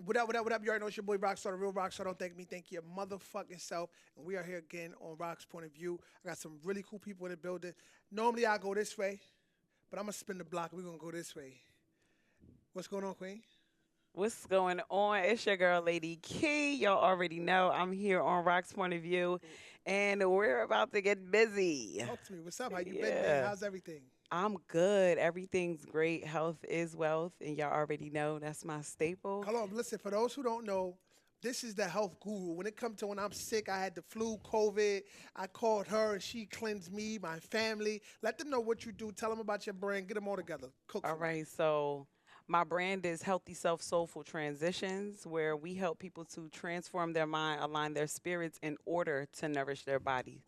What up, what up, what up? You already know it's your boy Rockstar, the real Rockstar. Don't thank me, thank your motherfucking self. And we are here again on Rock's Point of View. I got some really cool people in the building. Normally I go this way, but I'm gonna spin the block. We're gonna go this way. What's going on, Queen? What's going on? It's your girl, Lady Key. Y'all already know I'm here on Rock's Point of View, and we're about to get busy. Talk to me. What's up? How you been, man? Yeah, How's everything? I'm good. Everything's great. Health is wealth, and y'all already know that's my staple. Hold on, listen. For those who don't know, this is the health guru. When it comes to when I'm sick, I had the flu, COVID. I called her and she cleansed me, my family. Let them know what you do. Tell them about your brand. Get them all together. Cook All for me. right, so my brand is Healthy Self Soulful Transitions, where we help people to transform their mind, align their spirits in order to nourish their bodies.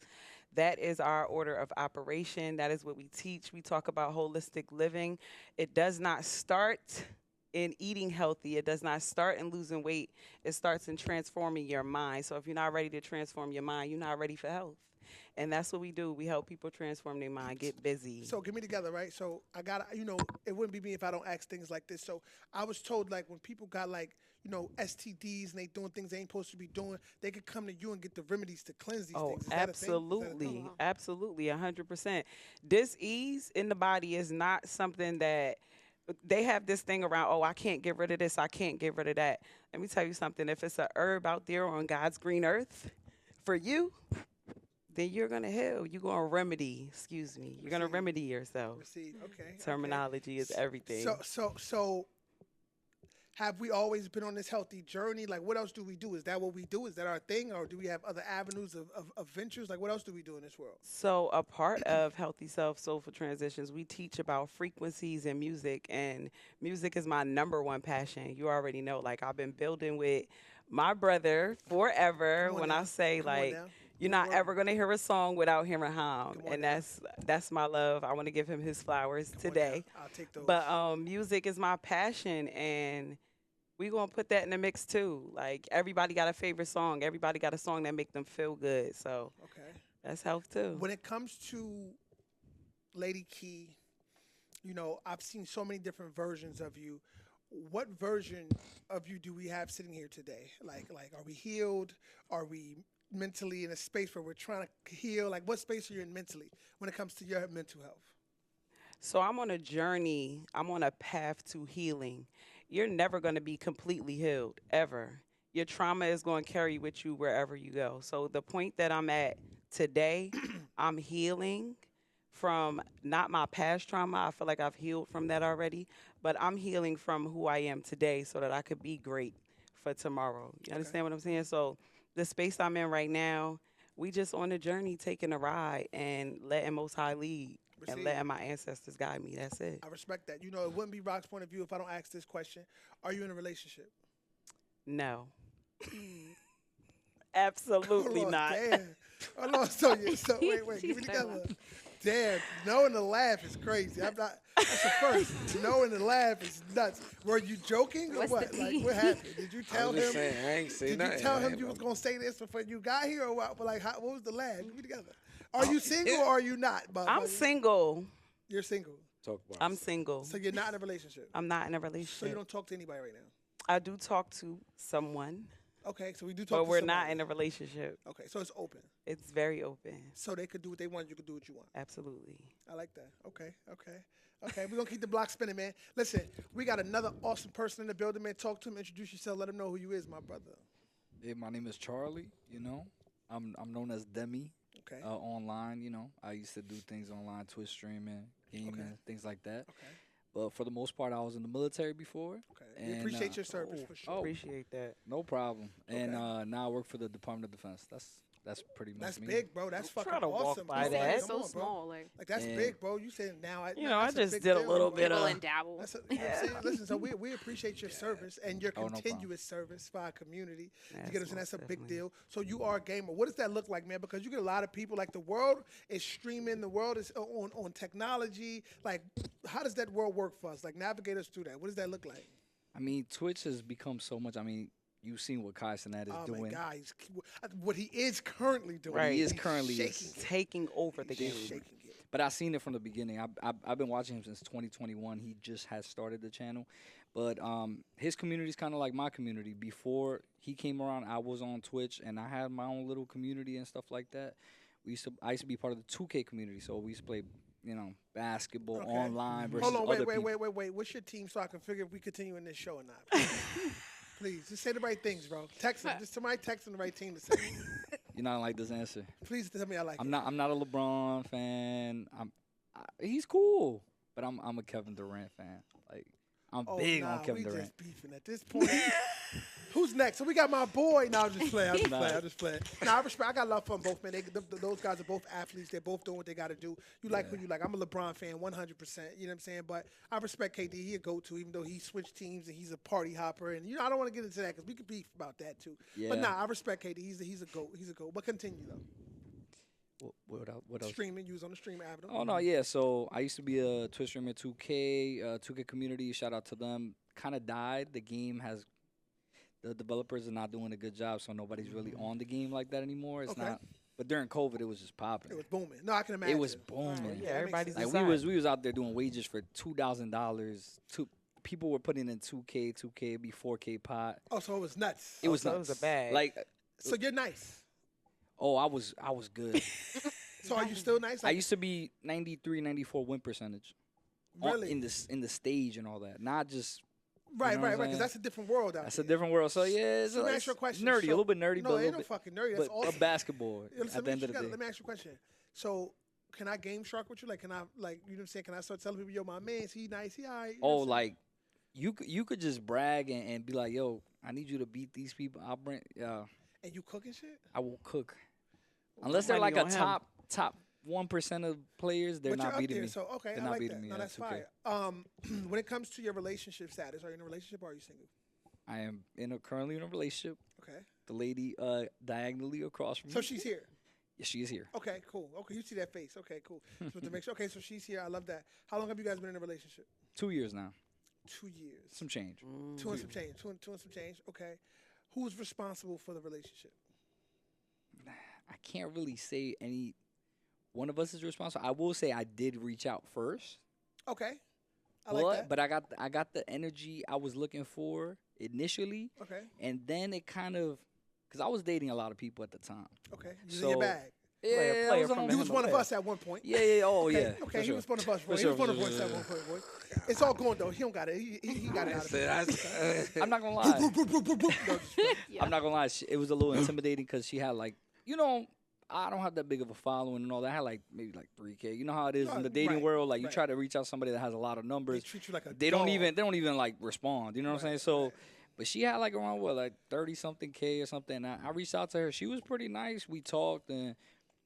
That is our order of operation. That is what we teach. We talk about holistic living. It does not start in eating healthy. It does not start in losing weight. It starts in transforming your mind. So if you're not ready to transform your mind, you're not ready for health. And that's what we do. We help people transform their mind, get busy. So get me together, right? So I got, it wouldn't be me if I don't ask things like this. So I was told like when people got like, STDs and they doing things they ain't supposed to be doing, they could come to you and get the remedies to cleanse these Oh, things. Is that a thing? Is that a thing? absolutely. Absolutely. 100%. Dis-ease in the body is not something that they have this thing around, oh, I can't get rid of this. I can't get rid of that. Let me tell you something. If it's a herb out there on God's green earth for you, then you're going to heal. You're going to remedy, excuse me. You're going to Receive. remedy yourself. Receive. Okay. Okay. Terminology is everything. So have we always been on this healthy journey? Like, what else do we do? Is that what we do? Is that our thing? Or do we have other avenues of ventures? Like, what else do we do in this world? So, a part of Healthy Self Soulful Transitions, we teach about frequencies and music, and music is my number one passion. You already know, like, I've been building with my brother forever. Come on When I now. say, Come on like, now. you're Good not word. ever gonna hear a song without hearing him, Come on and now. that's my love. I want to give him his flowers Come on now. today. I'll take those. But music is my passion, and we gonna put that in the mix too. Like everybody got a favorite song. Everybody got a song that make them feel good. So Okay. that's health too. When it comes to Lady Key, I've seen so many different versions of you. What version of you do we have sitting here today? Like, are we healed? Are we mentally in a space where we're trying to heal? Like, what space are you in mentally when it comes to your mental health? So I'm on a journey. I'm on a path to healing. You're never going to be completely healed ever. Your trauma is going to carry with you wherever you go. So the point that I'm at today, I'm healing from not my past trauma. I feel like I've healed from that already, but I'm healing from who I am today so that I could be great for tomorrow. You Okay. understand what I'm saying? So the space I'm in right now, we just on a journey taking a ride and letting Most High lead and Receive. letting my ancestors guide me. That's it. I respect that. It wouldn't be Rock's point of view if I don't ask this question. Are you in a relationship? No, Hold absolutely on, not. damn. Hold on, so wait, give me together. Damn, knowing the laugh is crazy. I'm not. That's the first. Knowing the laugh is nuts. Were you joking or What's the what? Like, tea? what happened? Did you I tell was just him? saying, I ain't say Did you nothing. tell I him ain't you was about gonna say this before you got here, or what? But like, what was the laugh? Give me together. Are Oh, you single yeah. or are you not? I'm single. You're single, Talk about I'm it. single. so you're not in a relationship. I'm not in a So you relationship. don't talk to anybody right now. I do talk to someone, Okay, so we do talk but to we're somebody. not in a relationship. Okay, so it's open. It's very open. So they could do what they want. You could do what you want. Absolutely. I like that. Okay, okay, okay. We're gonna keep the block spinning, man. Listen, we got another awesome person in the building, man. Talk to him, introduce yourself, let him know who you is, my brother. Hey, my name is Charlie. I'm known as Demi. Okay, Online. I used to do things online, Twitch streaming, gaming, okay, things like that. okay, But for the most part, I was in the military before, okay. We and appreciate your service for sure. Appreciate that. no problem. And Okay. now I work for the Department of Defense. That's pretty much That's me. big, bro. That's Don't fucking try to walk awesome, by bro. that. Like, It's come so on, bro. small. Like Like that's And big, bro. You saying now? You know, I that's a just big did a deal, little bro. bit nibble of. and dabble. That's you know what I'm saying? Listen, so we appreciate your service and your Oh, no problem. continuous service for our community. You get what I'm saying? That's most a big definitely. deal. So you are a gamer. What does that look like, man? Because you get a lot of people, like the world is streaming, the world is on technology. Like, how does that world work for us? Like, navigate us through that. What does that look like? I mean, Twitch has become so much. I mean, you've seen what Kai Cenat is Oh my doing. God, what he is currently doing. Right. He is He's currently shaking is- it. Taking over the He's game. shaking it. But I've seen it from the beginning. I've been watching him since 2021. He just has started the channel. But his community is kind of like my community. Before he came around, I was on Twitch and I had my own little community and stuff like that. I used to be part of the 2K community, so we used to play, basketball Okay. online versus Hold on, other people. wait. What's your team so I can figure if we continue in this show or not? Please, please just say the right things, bro. Text them. Just somebody text them the right team to say. You not like this answer. Please tell me I like it. I'm not a LeBron fan. He's cool, but I'm a Kevin Durant fan. Like I'm big on Kevin Durant. We just beefing at this point. Who's next? So we got my boy. No, I'm just playing. I'm just playing. Nah, I respect. I got love for them both, man. Those guys are both athletes. They're both doing what they got to do. You like who you like. I'm a LeBron fan, 100%. You know what I'm saying? But I respect KD. He a go-to, even though he switched teams and he's a party hopper. And I don't want to get into that because we could beef about that too. Yeah. But nah, I respect KD. He's a goat. He's a goat. But continue though. What else? Streaming. You was on the stream avenue. Oh no, yeah. So I used to be a Twitch streamer, 2K community. Shout out to them. Kind of died. The developers are not doing a good job, so nobody's really on the game like that anymore. It's not. But during COVID, it was just popping. It was booming. No, I can imagine. It was booming. Yeah, everybody's Like we was out there doing wages for $2,000. People were putting in 2K be 4K pot. Oh, so it was nuts. It was So it nuts. was a bag. Like, So you're nice. oh, I was good. So are you still nice? I used to be 93, 94 win percentage. Really? In the stage and all that, not just. Right, You know what I'm because saying? that's a different world out That's there. a different world. So yeah, So let me ask you a question. nerdy, So- a little bit nerdy, No, but a ain't little no bit. fucking nerdy. That's But awesome. a basketball Listen, at the end of the day. let me ask you a question. So, can I game shark with you? Like, can I, like, you know what I'm saying? Can I start telling people, yo, my man, he nice, he all right? You know Oh, what I'm saying? like you could just brag and be like, yo, I need you to beat these people. I'll bring. And you cooking shit? I will cook. Unless they're Money like a on him. top 1% of players, they're But you're not up beating there, me. so, okay, They're I not like beating that. me. No, that's okay. fire. When it comes to your relationship status, are you in a relationship or are you single? I am currently in a relationship. Okay. The lady diagonally across from me. So she's here. Yeah, she is here. Okay, cool. Okay, you see that face. Okay, cool. So to make sure, okay, so she's here. I love that. How long have you guys been in a relationship? 2 years now. 2 years. Some change. Two and some change. Two and some change. Okay. Who's responsible for the relationship? I can't really say any one of us is responsible. I will say I did reach out first. Okay. I like that. But I got the energy I was looking for initially, Okay. and then it kind of because I was dating a lot of people at the time. Okay. You in your So- bag. Player I was from on- the You was one of player. us at one point. Yeah. Oh, Okay, yeah. okay, for he sure. was one of us, bro. For He sure, was one for of us sure, at for one point, boy. It's all going though. He don't got it. He got it out of it. I'm not gonna lie. No, just- I'm not gonna lie. It was a little intimidating because she had like, I don't have that big of a following and all that. I had like maybe like 3K. You know how it is in the dating Right, world. Like you right. try to reach out to somebody that has a lot of They numbers. treat you like a They don't dog. even like respond. You know what I'm saying? Right, So, right. but she had like around like 30 something K or something. And I reached out to her. She was pretty nice. We talked and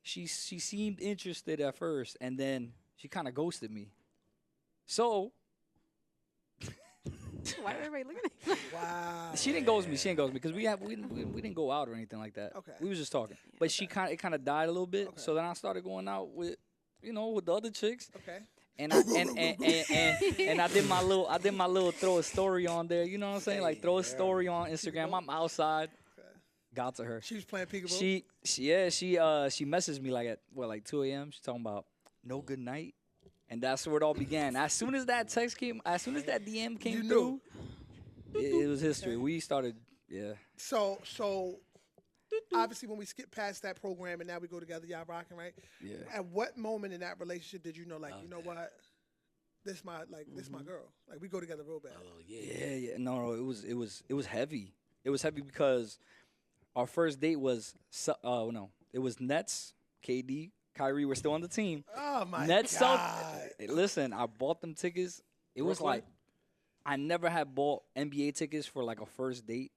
she seemed interested at first, and then she kind of ghosted me. So Why are everybody looking at me? Wow. she didn't ghost me. She didn't ghost me because we didn't go out or anything like that. Okay. We was just talking. But it kind of died a little bit. Okay. So then I started going out with with the other chicks. Okay. And I did my little throw a story on there. You know what I'm saying? Like throw a story on Instagram. I'm outside. Got to her. She was playing peekaboo. She messaged me like at 2 a.m. She's talking about no good night, and that's where it all began. As soon as that DM came You through, it was history. We started, So obviously when we skip past that program and now we go together, y'all rocking, right? yeah. At what moment in that relationship did you know, like, you know what? This my girl. Like we go together real bad. Yeah. No, it was heavy. It was heavy because our first date was it was Nets, KD, Kyrie were still on the team. Oh my Nets God. Listen, I bought them tickets. It was Brooklyn? like I never had bought NBA tickets for like a first date,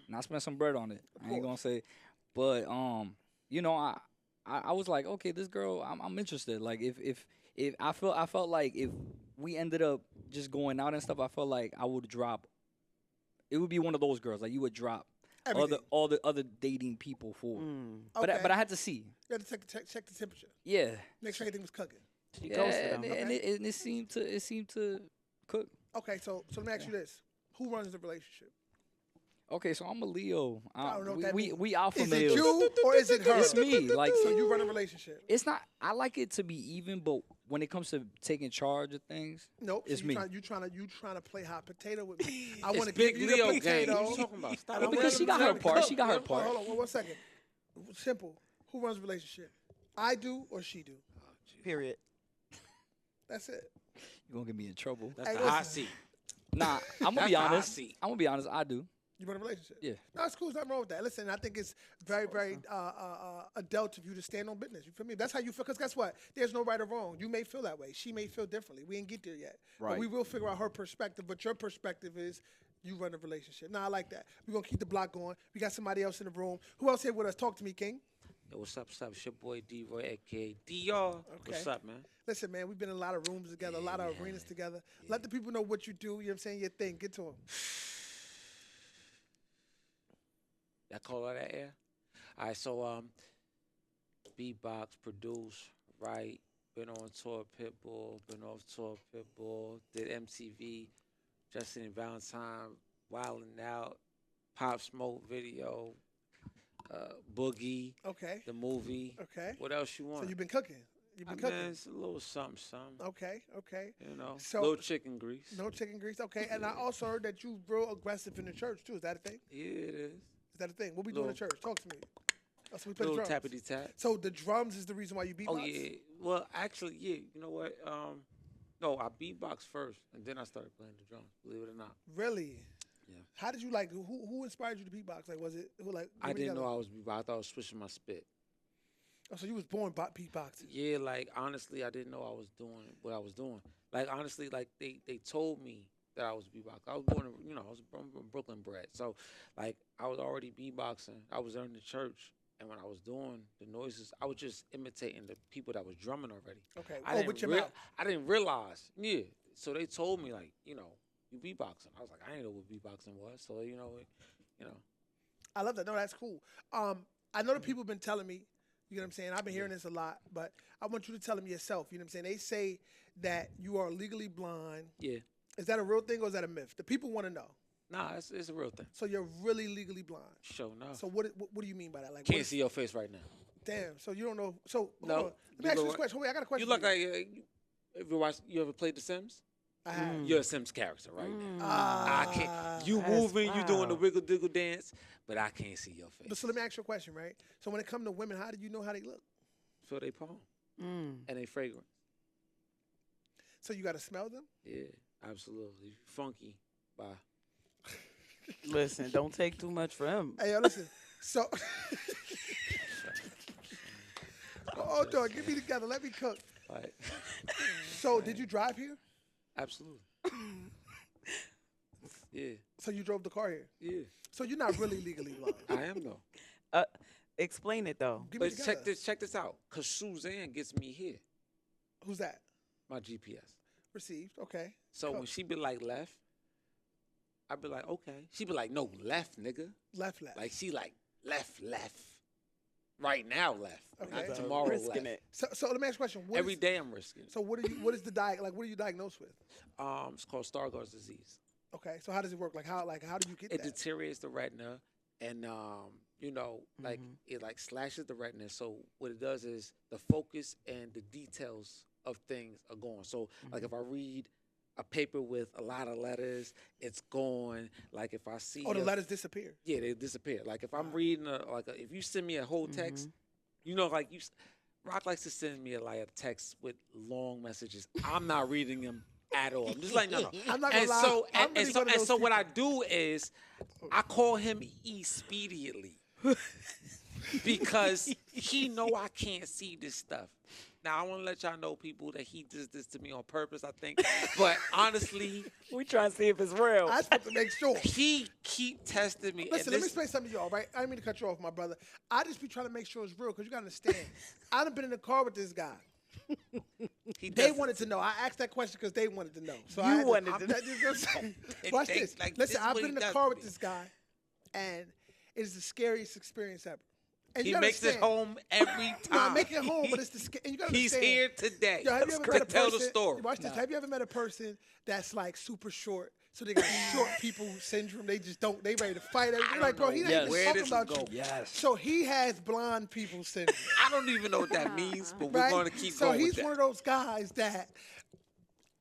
and I spent some bread on it. I ain't gonna say, but I was like, okay, this girl, I'm interested. Like if I felt like if we ended up just going out and stuff, I felt like I would drop. It would be one of those girls like you would drop Everything. all the other dating people for. Okay. But I had to see. You had to check the temperature. Yeah. Make sure everything was cooking. She Yeah, ghosted and, him. and it seemed to cook. Okay, so let me ask you this: who runs the relationship? Okay, so I'm a Leo. I don't know what that means. We alpha Is males. it you or is it her? It's me. Like, So you run a relationship? it's not. I like it to be even, but when it comes to taking charge of things, Nope. it's so me. You trying to play hot potato with me? I It's want to big give you Leo the game. potato. What you talking about? Stop. and I because want she you got to her cook. part. She got her Hold part. on, one second. Simple. Who runs the relationship? I do or she do? Period. That's it. You're gonna get me in trouble. That's Hey, the hot listen. seat. Nah, I'm gonna That's be the hot honest. seat. I'm gonna be honest. I do. You run a relationship? Yeah. No, it's cool. There's nothing wrong with that. Listen, I think it's very, very adult of you to stand on business. You feel me? That's how you feel. Because guess what? There's no right or wrong. You may feel that way. She may feel differently. We ain't get there yet. But Right. we will figure out her perspective. But your perspective is you run a relationship. Nah, I like that. We're going to keep the block going. We got somebody else in the room. Who else here with us? Talk to me, King. Yo, what's up? What's up? It's your boy D-Roy, a.k.a. DR. What's up, man? Listen, man, we've been in a lot of rooms together, a lot of arenas together. Let the people know what you do. You know what I'm saying? Your thing. Get to them. That call out that air? All right, so beatbox, produce, write, been on tour Pitbull, been off tour Pitbull, did MTV, Justin and Valentine, Wildin' Out, Pop Smoke video, Boogie, Okay. the movie. Okay. What else you want? So you've been cooking. You've been cooking. Man, it's a little something, something. Okay. Okay. You know, So- little chicken grease. No chicken grease. Okay. And I also heard that you real aggressive in the church, too. Is that a thing? Yeah, it is. Is that a thing? What we do in the Little- church? Talk to me. Oh, so we play the Little drums. tappity tap. So the drums is the reason why you beatbox? Oh yeah. Well, actually, yeah. You know what? No, I beatbox first, and then I started playing the drums. Believe it or not. Really? Yeah. How did you like? Who inspired you to beatbox? Like, was it who like? I didn't know I was beatbox. I thought I was switching my spit. Oh, so you was born beatboxing. Yeah, like honestly, I didn't know I was doing what I was doing. Like honestly, like they told me that I was beatbox. I was born, I was from Brooklyn bred, so like I was already beatboxing. I was in the church, and when I was doing the noises, I was just imitating the people that was drumming already. Okay. I didn't with your rea- mouth. I didn't realize. Yeah. So they told me like, you beatboxing. I was like, I didn't know what beatboxing was. So I love that. No, that's cool. I know the people have been telling me. You know what I'm saying? I've been hearing this a lot, but I want you to tell them yourself. You know what I'm saying? They say that you are legally blind. Yeah. Is that a real thing or is that a myth? The people want to know. Nah, it's a real thing. So you're really legally blind. Sure enough. So what do you mean by that? Like, what Can't is- see your face right now. Damn. So you don't know. So No. hold on. Let me ask you this question. Wait, I got a question. You look for you. like you ever played The Sims? I have. You're a Sims character right now. Ah, I can't. You that's moving, you doing the wild. wiggle diggle dance, but I can't see your face. But so let me ask you a question, right? So when it comes to women, how do you know how they look? Feel they palm Mm. and they fragrance. So you got to smell them? Yeah, absolutely. Funky. Bye. Listen, don't take too much for him. Hey, yo, listen. So, hold on, get me together. Let me cook. Like, So, did you drive here? absolutely. Yeah, So you drove the car here. yeah. So you're not really legally blind. I am though. Explain it though. Get me But together. check this out. Cause Suzanne gets me here. Who's that? My GPS. Received. Okay. So Cool. when she be like left, I be like, okay. She be like, no, left, nigga. Left. Like she like left. Right now left. Okay. Not tomorrow Risking left. it. So let me ask you a question. What Every is- day I'm risking. So what is the what are you diagnosed with? It's called Stargardt's disease. Okay. So how does it work? Like how do you get It that? deteriorates the retina, and like it like slashes the retina. So what it does is the focus and the details of things are gone. So like if I read a paper with a lot of letters, it's gone. Like if I see Oh, the letters disappear. yeah, they disappear. Like if I'm reading if you send me a whole text, like Rock likes to send me a text with long messages. I'm not reading them at all. I'm just like no. I'm not gonna And lie. so I'm and really so one of and those so what I people. do is I call him expediently because he know I can't see this stuff. Now I want to let y'all know, people, that he does this to me on purpose, I think. But honestly, We trying to see if it's real. I just want to make sure. he keep testing me. Listen, and let me this- explain something to y'all, right? I didn't mean to cut you off, my brother. I just be trying to make sure it's real because you got to understand. I done been in the car with this guy. he They does- wanted to know. I asked that question because they wanted to know. So You I had wanted to, to know. You know what I'm saying? And Watch they- this. like, Listen, this is I've what been he in the does car to with me. this guy, and it is the scariest experience ever. And He you gotta makes it understand, home every time. No, I make it home, but it's the and you gotta He's understand. here today Yo, have you ever to met a tell person, the story. Watch this. Have you ever met a person that's like super short, So they got short people syndrome. They just don't. They ready to fight. They're don't like, bro, know he ain't Yes. even where talking this about will you. go. Yes. So he has blonde people syndrome. I don't even know what that means, but we're Right? going to keep so going he's with that. one of those guys that,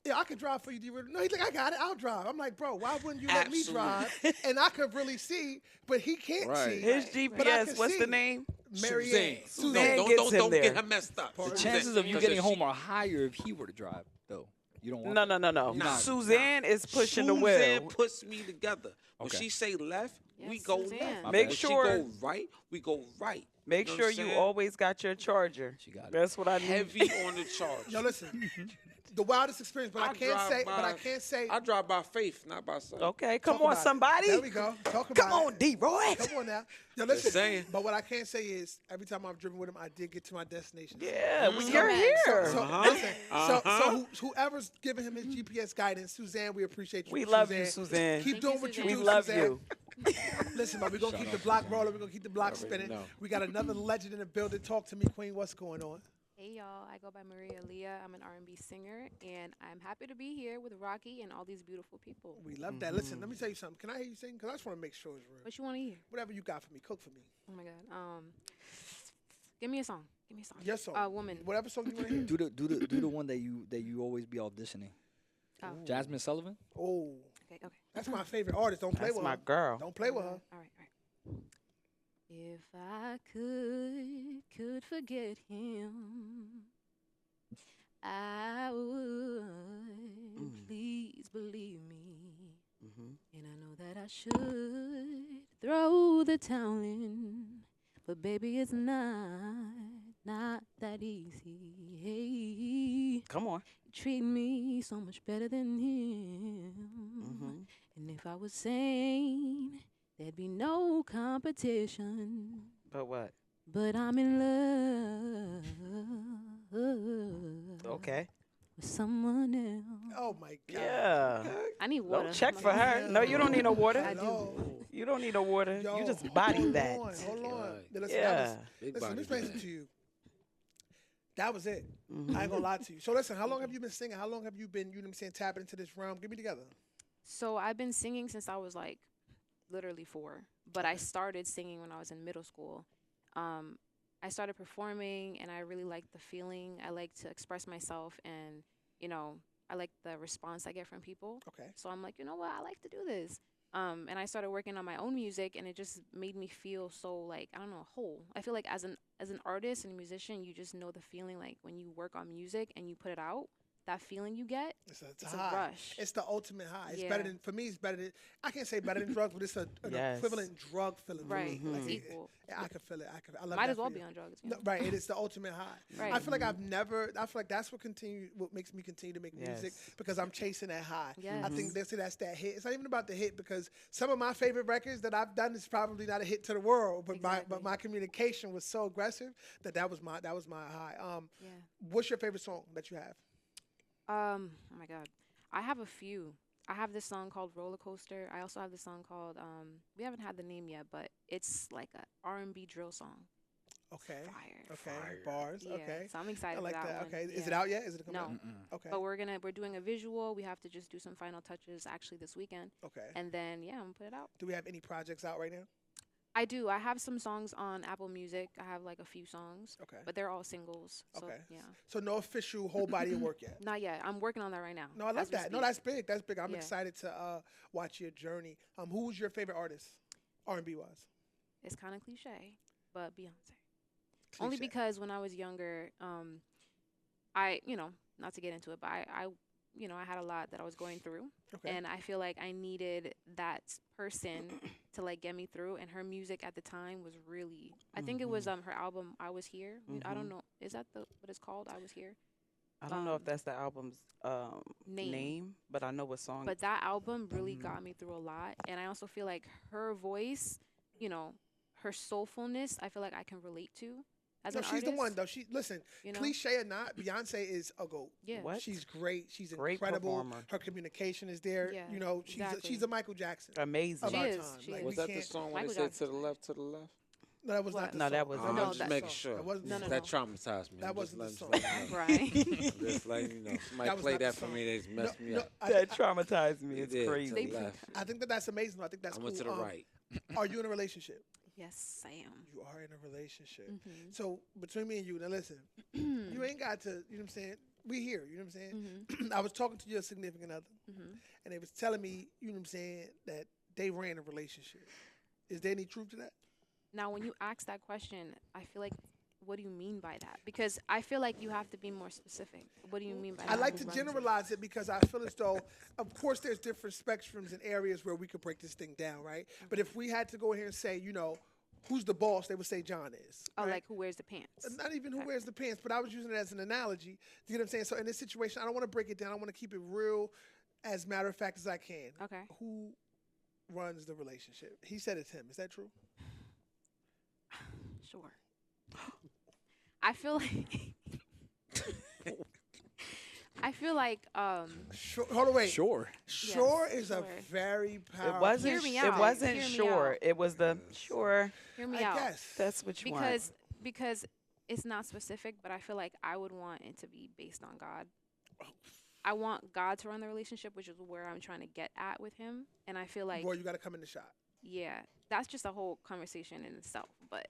yeah, I could drive for you. No, he's like, I got it. I'll drive. I'm like, bro, why wouldn't you let me drive? And I could really see, but he can't Right. see. His But I GPS, can what's see. the name? Mariaaliah. Suzanne No, gets him don't there. get her messed up. The Suzanne. chances of you 'Cause getting if home she- are higher if he were to drive, though. You don't want No, that. no, no, no. Nah, Suzanne is pushing the Suzanne wheel. puts me together. When Okay. she say left, we Yes, go Suzanne. left. My Make bad. When sure- she go right, we go right. Make You know sure what I'm you saying? always got your charger. She got it. That's what I need. Heavy on the charge. Yo, listen, the wildest experience, but I can't say. I drive by faith, not by sight. Okay, come Talk on, about it. somebody. There we go. Talk about Come it. on, D-Roy. Come on now. Yo, listen. saying. But what I can't say is every time I've driven with him, I did get to my destination. Yeah, Mm-hmm. you're here. So, Uh-huh. listen, so whoever's giving him his GPS guidance, Suzanne, we appreciate you. We love you, Suzanne. Keep Thank doing you, what you Suzanne. do, We love Suzanne. you. Listen, but we're going to keep the block rolling. We're going to keep the block spinning. know. We got another legend in the building. Talk to me, Queen. What's going on? Hey y'all, I go by Mariaaliah. I'm an R&B singer, and I'm happy to be here with Rocky and all these beautiful people. We love that. Listen, let me tell you something. Can I hear you sing? Because I just want to make sure it's real. What you want to hear? Whatever you got for me, cook for me. Oh my God. Give me a song. Give me a song. Your song. Woman. Whatever song you want to hear. Do the one that you always be auditioning. Oh. Jasmine Sullivan. Oh, Okay. Okay. that's my favorite artist. Don't play That's with my her. girl. Don't play with her. All right. All right. If I could forget him, I would. Please believe me. And I know that I should throw the towel in, but baby, it's not that easy. Hey, Come on. you treat me so much better than him. And if I was sane, there'd be no competition. But what? But I'm in love. Okay. With someone else. Oh my God. Yeah. I need water. Don't check for her. No, you don't need no water. I do. No. You don't need no water. Yo, You just body hold that. On, hold on. Right. Listen, Yeah. Big listen, let me body explain man. something to you. That was it. I ain't gonna lie to you. So listen, how long have you been singing? How long have you been, you know what I'm saying, tapping into this realm? Get me together. So I've been singing since I was like literally 4. But I started singing when I was in middle school. I started performing, and I really liked the feeling. I like to express myself, and you know, I like the response I get from people. Okay. So I'm like, you know what, I like to do this. And I started working on my own music, and it just made me feel so like, I don't know, whole. I feel like as an artist and a musician, you just know the feeling like when you work on music and you put it out, that feeling you get, It's it's a a high. rush. It's the ultimate high. It's Yeah. better than, for me, it's better than, I can't say better than drugs, but it's an Yes. equivalent drug feeling. Right. For me. It's Like, equal. yeah, I can feel it. I love Might that as well for be you. on drugs. No, right, it is the ultimate high. Right. I feel like I feel like that's what makes me continue to make music, Yes. because I'm chasing that high. Yes. I think that's that hit. It's not even about the hit, because some of my favorite records that I've done is probably not a hit to the world, but Exactly. my communication was so aggressive that was my high. Yeah. What's your favorite song that you have? Oh my God. I have a few. I have this song called Roller Coaster. I also have this song called we haven't had the name yet, but it's like a R&B drill song. Okay. Fire. Okay. Bars. Yeah. Okay. So I'm excited I like for that. one. Okay. Is Yeah. it out yet? Is it coming No. out? Okay. But we're doing a visual. We have to just do some final touches actually this weekend. Okay. And then I'm gonna put it out. Do we have any projects out right now? I do. I have some songs on Apple Music. I have like a few songs. Okay. But they're all singles. So Okay. yeah. So no official whole body of work yet. Not yet. I'm working on that right now. No, I love as we that. No, speak. that's big. That's big. I'm Yeah. excited to watch your journey. Who's your favorite artist, R&B wise? It's kind of cliche, but Beyonce. Only Cliche. because when I was younger, I, not to get into it, but I had a lot that I was going through. Okay. And I feel like I needed that person to like get me through. And her music at the time was really, I think it was her album I Was Here. I don't know, is that what it's called? I Was Here. I don't know if that's the album's name, but I know what song. But that album really got me through a lot. And I also feel like her voice, her soulfulness, I feel like I can relate to. As No, an she's artist, the one though. She listen, you know? cliche or not, Beyonce is a goat. Yeah. What? She's great. She's Great incredible. performer. Her communication is there. Yeah, She's exactly. she's a Michael Jackson Amazing. of She our is, time. she Like, is. we Was that the can't- song when Michael they said Jackson. to the left, to the left? No, that was not What? the No, song. that was- I'm No, just that- making song. sure. That wasn't No, the no, song. That traumatized me. That I'm wasn't the just song. letting you know. Right. I'm just letting you know. Somebody That was played not the that for song. me. They just messed me up. That traumatized me. They It's did, to crazy. the They- left. I think that that's amazing. I think that's I cool. went to the right. Are you in a relationship? Yes, I am. You are in a relationship. Mhm. So between me and you, now listen, you ain't got to, you know what I'm saying? We here, you know what I'm saying? Mhm. I was talking to your significant other, Mhm. and they was telling me, you know what I'm saying, that they ran a relationship. Is there any truth to that? Now, when you ask that question, I feel like, what do you mean by that? Because I feel like you have to be more specific. What do you mean by that? I like Who to runs it? generalize it because I feel as though, of course, there's different spectrums and areas where we could break this thing down, right? But if we had to go here and say, you know, who's the boss, they would say John is. Oh, right? like who wears the pants? Not even who Okay. wears the pants, but I was using it as an analogy. You know what I'm saying? So in this situation, I don't want to break it down. I want to keep it real, as matter of fact as I can. Okay. Who runs the relationship? He said it's him. Is that true? Sure. I feel like I feel like Sure. Hold on, wait. Sure. Sure Yes, is a sure. very powerful. It wasn't. Hear me It out. wasn't Hear me sure. out. It was the sure. hear me I out. guess. That's what you want. Because it's not specific, but I feel like I would want it to be based on God. I want God to run the relationship, which is where I'm trying to get at with him. And I feel like, Boy, you got to come in the shot. yeah, that's just a whole conversation in itself. But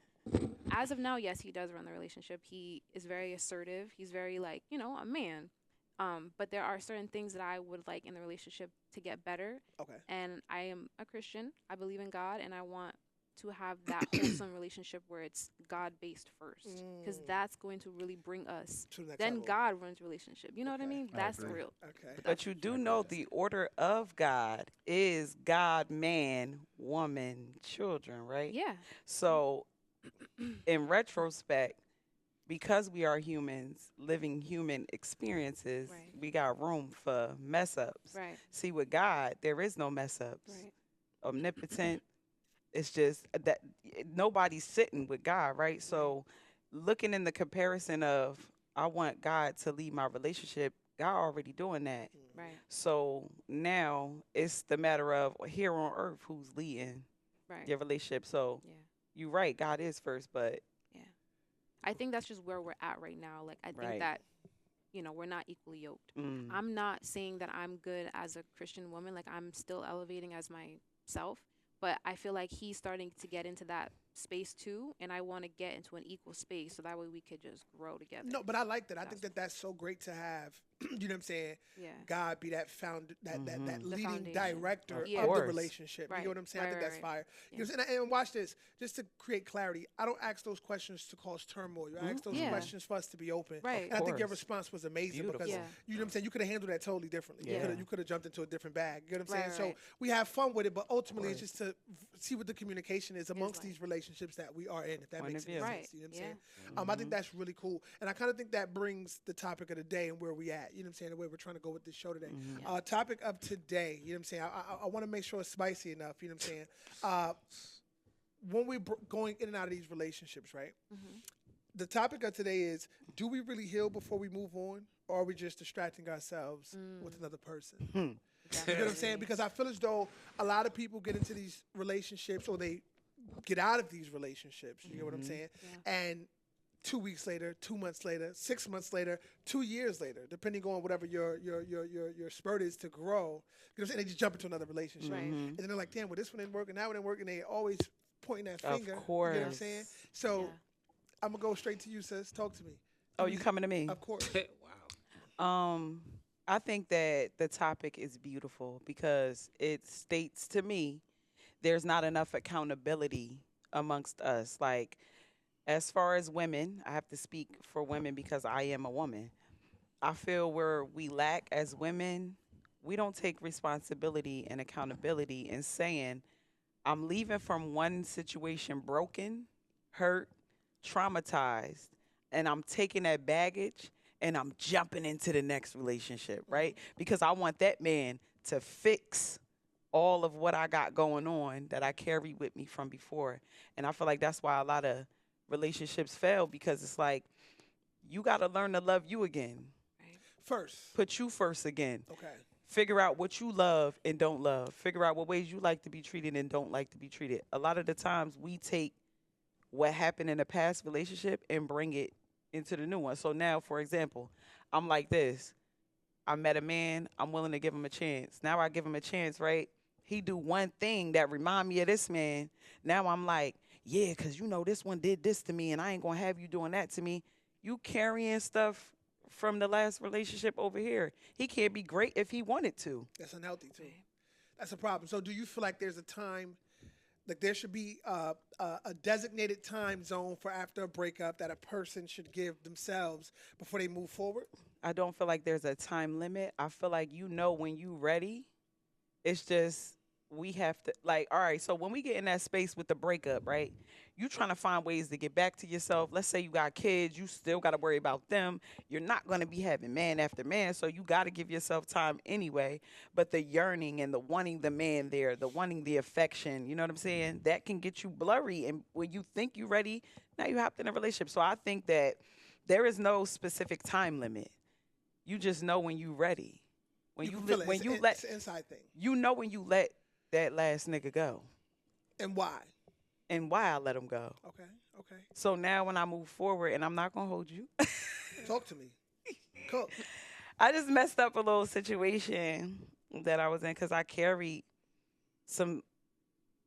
as of now, yes, he does run the relationship. He is very assertive. He's very like, you know, a man. But there are certain things that I would like in the relationship to get better. Okay. And I am a Christian. I believe in God, and I want to have that wholesome relationship where it's God based first, because that's going to really bring us. To the next Then level. God runs relationship. You know what I Okay. mean? I That's agree. real. Okay. But you do know the order of God is God, man, woman, children, right? Yeah. So, in retrospect, because we are humans living human experiences, Right. we got room for mess ups. Right. See, with God, there is no mess ups. Right. Omnipotent. It's just that nobody's sitting with God, right? So, looking in the comparison of, I want God to lead my relationship, God already doing that. Right. So now it's the matter of here on earth who's leading Right. your relationship. So Yeah. you're right, God is first, but I think that's just where we're at right now. Like, I think Right. that, you know, we're not equally yoked. mm, I'm not saying that I'm good as a Christian woman. Like, I'm still elevating as myself. But I feel like he's starting to get into that space too. And I want to get into an equal space so that way we could just grow together. No, but I like that. I think That's- that that's so great to have. You know what I'm saying? Yeah. God be that that Mhm. leading foundation. director Of of the course. relationship. You Right. know what I'm saying? I Right, think right, that's right. fire. Yeah. You know what I'm saying? And watch this, just to create clarity. I don't ask those questions to cause turmoil. I ask those Yeah. questions for us to be open. Right. And I think your course. response was amazing because Beautiful. Yeah. you know what I'm saying. You could have handled that totally differently. Yeah. You could have jumped into a different bag. You know what I'm Right, saying? right. So we have fun with it, but ultimately it's course. just to see what the communication is amongst like. these relationships that we are in. If that Point makes of any view. sense. Right. You know what I'm Yeah. saying? I think that's really cool, and I kind of think that brings the topic of the day and where we at. You know what I'm saying? The way we're trying to go with this show today. Mhm. Topic of today. You know what I'm saying? I want to make sure it's spicy enough. You know what I'm saying? When we're going in and out of these relationships, right? Mhm. The topic of today is: do we really heal before we move on, or are we just distracting ourselves with another person? You know what I'm saying? Because I feel as though a lot of people get into these relationships or they get out of these relationships. You know what I'm saying? Yeah. And 2 weeks later, 2 months later, 6 months later, 2 years later, depending on whatever your spurt is to grow, you know what I'm saying? They just jump into another relationship. Right. And then they're like, damn, well, this one didn't work and that one didn't work. And they always pointing that Of finger. You know what I'm course. saying? So Yeah. I'm going to go straight to you, sis. Talk to me. Oh, you coming to me? Of course. Wow. I think that the topic is beautiful because it states to me there's not enough accountability amongst us. Like, as far as women, I have to speak for women because I am a woman. I feel where we lack as women, we don't take responsibility and accountability in saying, I'm leaving from one situation broken, hurt, traumatized, and I'm taking that baggage and I'm jumping into the next relationship, right? Because I want that man to fix all of what I got going on that I carry with me from before. And I feel like that's why a lot of relationships fail, because it's like you got to learn to love you again. First. Put you first again. Okay. Figure out what you love and don't love. Figure out what ways you like to be treated and don't like to be treated. A lot of the times we take what happened in the past relationship and bring it into the new one. So now, for example, I'm like this. I met a man, I'm willing to give him a chance. Now I give him a chance, right? He do one thing that remind me of this man. Now I'm like, yeah, because you know this one did this to me and I ain't going to have you doing that to me. You carrying stuff from the last relationship over here. He can't be great if he wanted to. That's unhealthy too. That's a problem. So do you feel like there's a time, like there should be a designated time zone for after a breakup that a person should give themselves before they move forward? I don't feel like there's a time limit. I feel like you know when you ready. It's just we have to like, all right, so when we get in that space with the breakup, right? You trying to find ways to get back to yourself. Let's say you got kids, you still got to worry about them. You're not going to be having man after man, so you got to give yourself time anyway. But the yearning and the wanting the man there, the wanting the affection, you know what I'm saying? That can get you blurry. And when you think you're ready, now you hopped in a relationship. So I think that there is no specific time limit. You just know when you ready. When you feel it. when It's you an- let it's an inside thing. you know when you let that last nigga go And why? and why I let him go. Okay. Okay. So now when I move forward, and I'm not gonna hold you, Talk to me. Cook. I just messed up a little situation that I was in because I carried some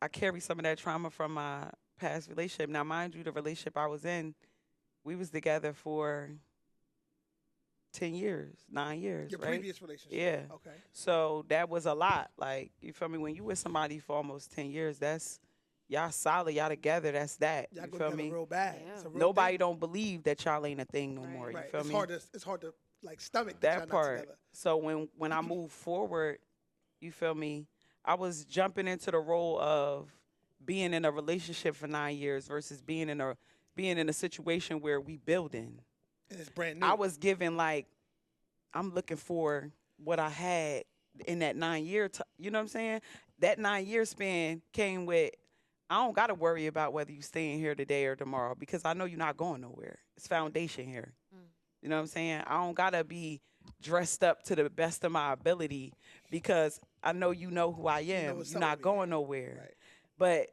of that trauma from my past relationship. Now, mind you, the relationship I was in, we was together for 10 years, 9 years, Your right? previous relationship. Yeah. Okay. So that was a lot. Like, you feel me? When you with somebody for almost 10 years, that's y'all solid, y'all together, that's that. Y'all You go feel together me? real bad. Yeah. It's a real Nobody thing. don't believe that y'all ain't a thing no Right. more. You Right. feel It's me? hard to like stomach that y'all That not part. together. So when I moved forward, you feel me? I was jumping into the role of being in a relationship for 9 years versus being in a situation where we building. And it's brand new. I was given like I'm looking for what I had in that 9 year. You know what I'm saying? That 9 year span came with. I don't got to worry about whether you staying here today or tomorrow because I know you're not going nowhere. It's foundation here. You know what I'm saying? I don't got to be dressed up to the best of my ability because I know you know who I am. what's You're up not with me. going nowhere. Right. But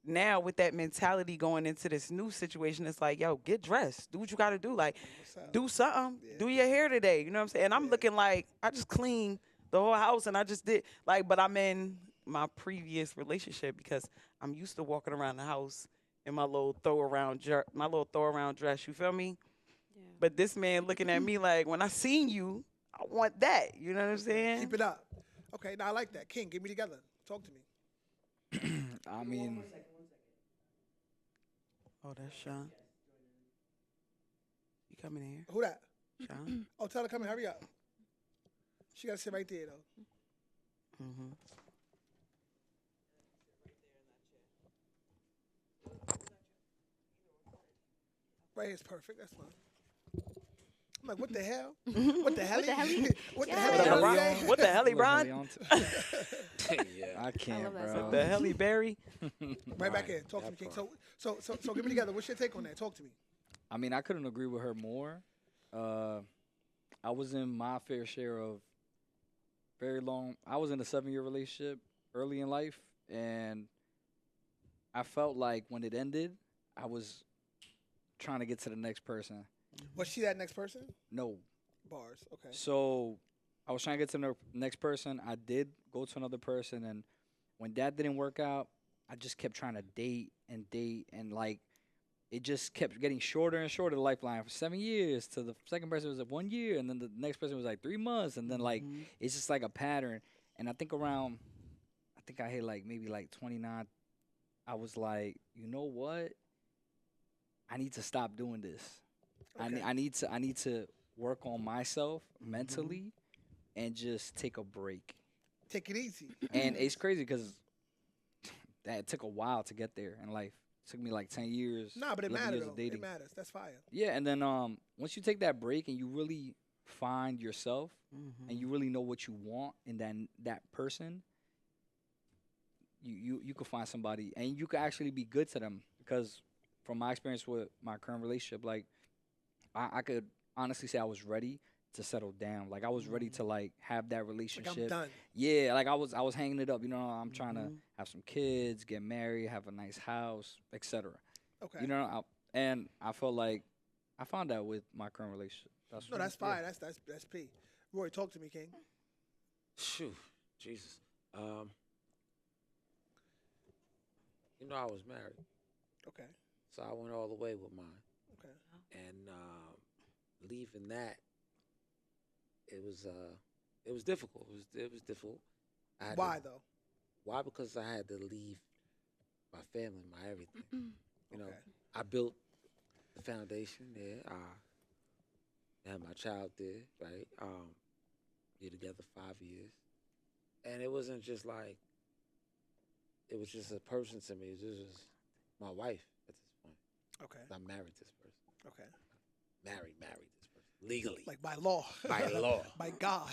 now with that mentality going into this new situation, it's like, yo, get dressed. Do what you got to do. Like, What's up? do something. Yeah. Do your hair today. You know what I'm saying? And I'm Yeah. looking like I just cleaned the whole house and I just did like, but I'm in my previous relationship because I'm used to walking around the house in my little throw around dress. You feel me? Yeah. But this man looking at me like, when I seen you, I want that. You know what I'm saying? Keep it up. Okay, now I like that. King, get me together. Talk to me. I mean, Oh, that's Sean. You coming in here, Who that? Sean? Oh, tell her come in. Hurry up. She gotta sit right there though. Mm-hmm. Right here's perfect. That's fine. I'm like, what the hell? What the hell? What the hell? What the Yeah. hell? What the y'all hell, saying? What the hell, look, Ron? Yeah. I can't, love that bro. song. The Helly Berry? Right back Right, in. Talk to me, that King. So get me together. What's your take on that? Talk to me. I mean, I couldn't agree with her more. I was in my fair share of very long. I was in a 7-year relationship early in life, and I felt like when it ended, I was trying to get to the next person. Was she that next person? No. Bars. Okay. So I was trying to get to the next person. I did go to another person, and when that didn't work out, I just kept trying to date, and like it just kept getting shorter and shorter. The lifeline for 7 years to the second person was like 1 year, and then the next person was like 3 months, and then like it's just like a pattern. And I think I hit like maybe like 29. I was like, you know what? I need to stop doing this. Okay. I need to work on myself mentally and just take a break. Take it easy. And it's crazy because that took a while to get there in life. It took me like 10 years. Nah, but it 11 matters years though. of dating. It matters. That's fire. Yeah, and then once you take that break and you really find yourself and you really know what you want in that person, you could find somebody and you could actually be good to them. Because from my experience with my current relationship, like I could honestly say I was ready to settle down. Like I was ready to like have that Like relationship. I'm done. Yeah, like I was hanging it up. You know, I'm trying to have some kids, get married, have a nice house, etc. Okay. You know, and I felt like I found that with my current relationship. No, that's fine. That's P. Roy, talk to me, King. Phew, Jesus. I was married, Okay. so I went all the way with mine, Okay. and leaving that, it was difficult. It was difficult. Why though? Why? Because I had to leave my family, my everything. Okay. I built the foundation there. I had my child there, right? We were together 5 years, and it wasn't just like it was just a person to me. It was just my wife at this point. Okay. I married this person. Okay. Married this person legally. Like by law. By law. By God.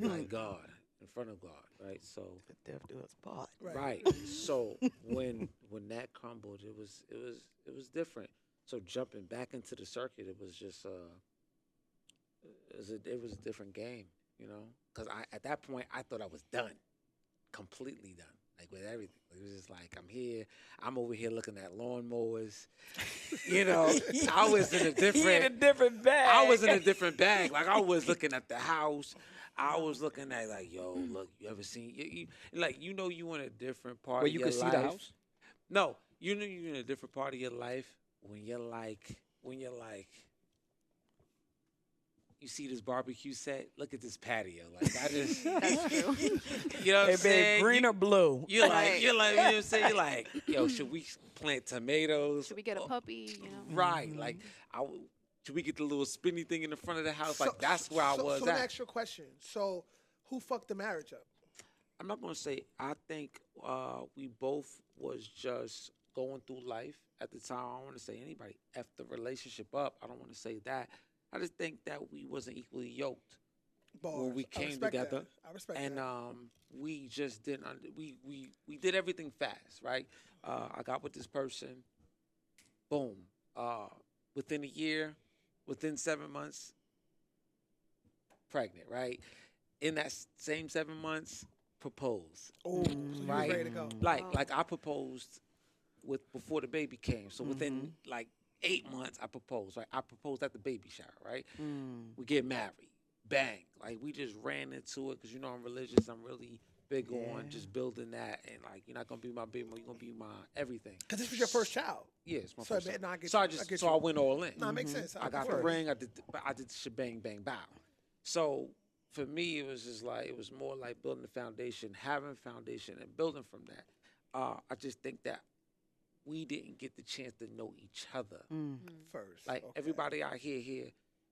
By God, in front of God, right? So The death do us part. right. So when that crumbled, it was different. So jumping back into the circuit, it was just it was a different game, Because at that point I thought I was done, completely done, like with everything. It was just like I'm over here looking at lawnmowers, I was in a different bag. I was in a different bag. Like I was looking at the house. I was looking at like, yo, look, you ever seen you in a different part Where of you your could see life. the house? No, you're in a different part of your life when you're like, you see this barbecue set. Look at this patio. Like I just, That's true. you know what I'm Hey, saying? babe, green or blue? You're like, you know what I'm saying? You're like, yo, should we plant tomatoes? Should we get a puppy? Right. Like, should we get the little spinny thing in the front of the house? Like, that's where I was So at. let me ask you a question. So who fucked the marriage up? I'm not going to say, I think we both was just going through life at the time. I don't want to say anybody effed the relationship up. I don't want to say that. I just think that we wasn't equally yoked when we came together. I respect and that. we just didn't. We did everything fast, right? I got with this person. Boom. Within a year, within 7 months, pregnant, right? In that same 7 months, proposed. Oh, so you right. was ready to go. Like I proposed before the baby came. So within like 8 months, I proposed. Right, I proposed at the baby shower. Right, we get married. Bang! Like we just ran into it because I'm religious. I'm really big on just building that, and like you're not gonna be my baby, you're gonna be my everything. Because this was your first child. Yeah, it's my So first. I get So you. I went all in. No, it makes sense. I got the ring. I did the shebang bang bow. So for me, it was just like it was more like building the foundation, having a foundation, and building from that. I just think that we didn't get the chance to know each other First. Like okay. everybody out here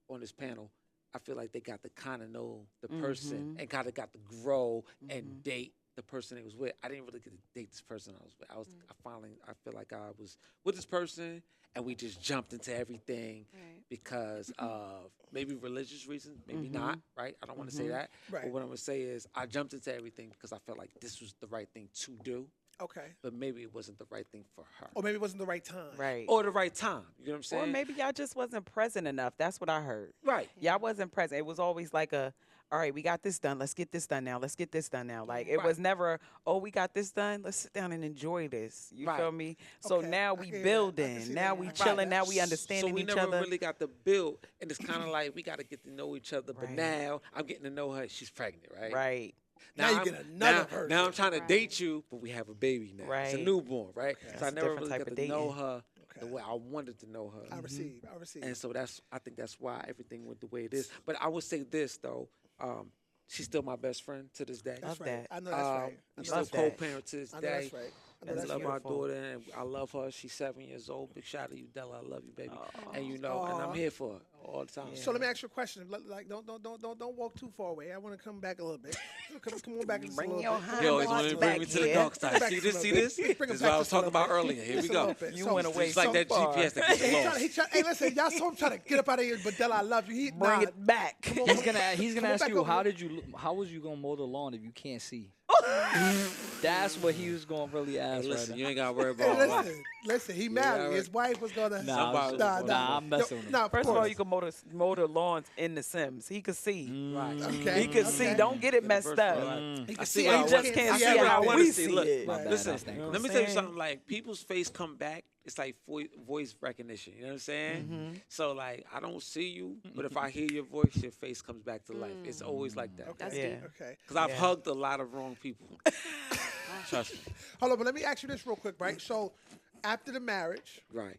on this panel, I feel like they got to kind of know the person and kind of got to grow and date the person they was with. I didn't really get to date this person I was with. I feel like I was with this person and we just jumped into everything because of maybe religious reasons, maybe not, right? I don't want to say that. Right. But what I'm going to say is I jumped into everything because I felt like this was the right thing to do. Okay. But maybe it wasn't the right thing for her. Or maybe it wasn't the right time. Right. Or the right time. You know what I'm saying? Or maybe y'all just wasn't present enough. That's what I heard. Right. Y'all wasn't present. It was always like all right, we got this done. Let's get this done now. Let's get this done now. Like, it was never, oh, we got this done. Let's sit down and enjoy this. You feel me? So Okay, now I we can hear that. I building. can see Now that. we Right. chilling. Now we understanding each other. So we never really got to build. And it's kind of like we got to get to know each other. But Right. now I'm getting to know her. She's pregnant, right? Right. Now you I'm- get another person. Now I'm trying to Right. date you, but we have a baby now. It's a Right. newborn, right? Okay. So I That's a never different really type got of to know dating. her Okay. the way I wanted to know her. I receive. I receive. And so I think that's why everything went the way it is. But I would say this though, she's still my best friend to this day. That's Love right. that. I know that's right. I We know still Love that's right. that. co-parent to this I know day. that's right. I know And I that's love right. my beautiful. daughter, and I love her. She's 7 years old. Big shout out to you, Della. I love you, baby. And and Aw. I'm here for her all the time. So let me ask you a question. Like, don't walk too far away. I want to come back a little bit. Come on back just a Bring little your bit. hand You always Come want to on bring back me to the here. dark side. Back See just a this? little See bit. this? Bring it This is back what I was just a talking little about bit. earlier. Here we Just a go. little bit. You So- went away It's like so that far. GPS that gets lost. Hey, listen, y'all saw him trying to get up out of here, but Della, I love you. Bring it back. He's gonna Come on ask back you over how was you gonna mow the lawn if you can't see? That's what he was gonna really Hey, ask listen, right you now. ain't got to worry Hey, about that. listen. He married. right. His wife was gonna. Nah, Somebody- I'm messing with him. Nah, First of all, course. you can mow the lawns in The Sims. He could see. Right. Okay. He could see. Don't get it messed First up. of all, right. He I can see see what it, I he just can't can't see see it. how I we wanna see Look, it. My bad, listen. I stand Let corrected. me tell you saying? something. Like people's face come back. It's like voice recognition. You know what I'm saying? So like I don't see you, but if I hear your voice, your face comes back to life. It's always like that. That's Yeah. deep. Okay. Because I've Yeah. hugged a lot of wrong people. Trust me. Hold on, but let me ask you this real quick, right? So, after the marriage, Right.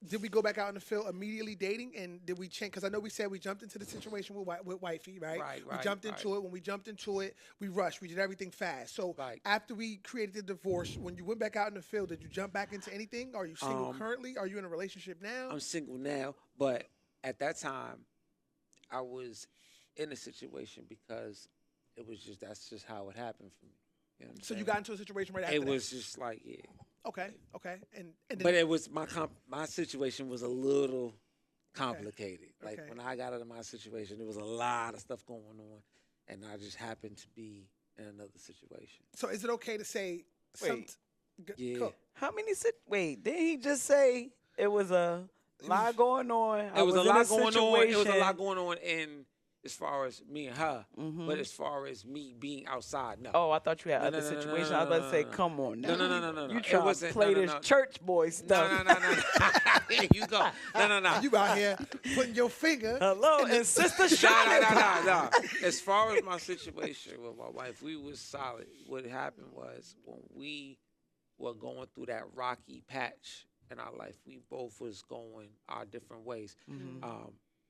did we go back out in the field immediately dating, and did we change? Because I know we said we jumped into the situation with wifey, right? We Right, jumped right. into it. When we jumped into it, we rushed. We did everything fast. So Right. after we created the divorce, when you went back out in the field, did you jump back into anything? Are you single currently? Are you in a relationship now? I'm single now, but at that time, I was in a situation because that's just how it happened for me. You know what I'm So you saying? got into a situation right after It that. was just like, yeah. Okay, and then, But it was my situation was a little complicated. Like Okay. when I got out of my situation, there was a lot of stuff going on, and I just happened to be in another situation. so is it okay to say? Wait. Yeah. Cool. How many? Wait, didn't he just say it was a lot going on? It was a in lot going on. It was a situation- lot going on in as far as me and her, Mhm. but as far as me being outside, no. Oh, I thought you had No, other no, no, no, situations. no, I was about to say, no, no. come on now. No. You It try to wasn't- play no, this no. church boy stuff. No. There you go. No. You out here putting your finger. Hello, and Sister Charlotte. No. As far as my situation with my wife, we was solid. What happened was when we were going through that rocky patch in our life, we both was going our different ways.